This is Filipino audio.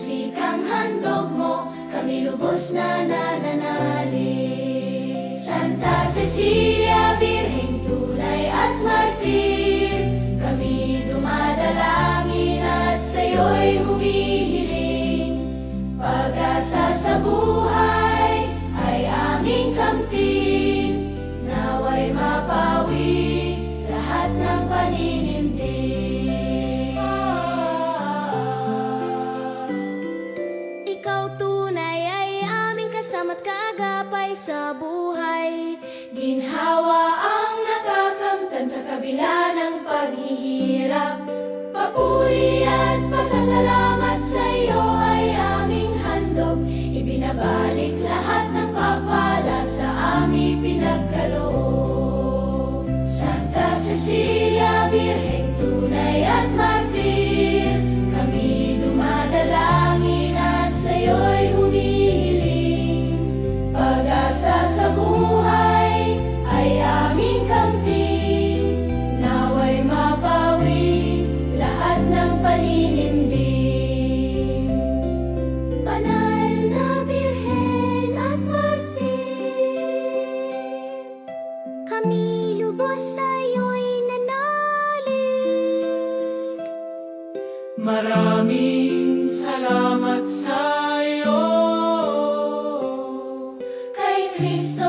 Magsisik ang handog mo, kami lubos na nananalig. Santa Cecilia, Birheng tunay at martir, kami dumadalangin at sa'yo'y humihiling. Pag-asa sa buhay ay aming kamtin, naway mapawi lahat ng paninimdim. Ikaw tunay ay aming kasama't kaagapay sa buhay. Ginhawa ang nakakamtan sa kabila ng paghihirap. Papuri at pasasalamat sa iyo ay aming handog. Ibinabalik lahat ng papala sa aming pinagkaloob. Santa Cecilia, Birheng tunay at martir, kami dumadalangin at sa'yo'y humihiling. Pag-asa sa buhay ay aming kamtin, naway mapawi lahat ng paninimdim. Banal na Birhen at martir, kami lubos sa'yo'y nanalig. Maraming salamat sa'yo. Kay Kristo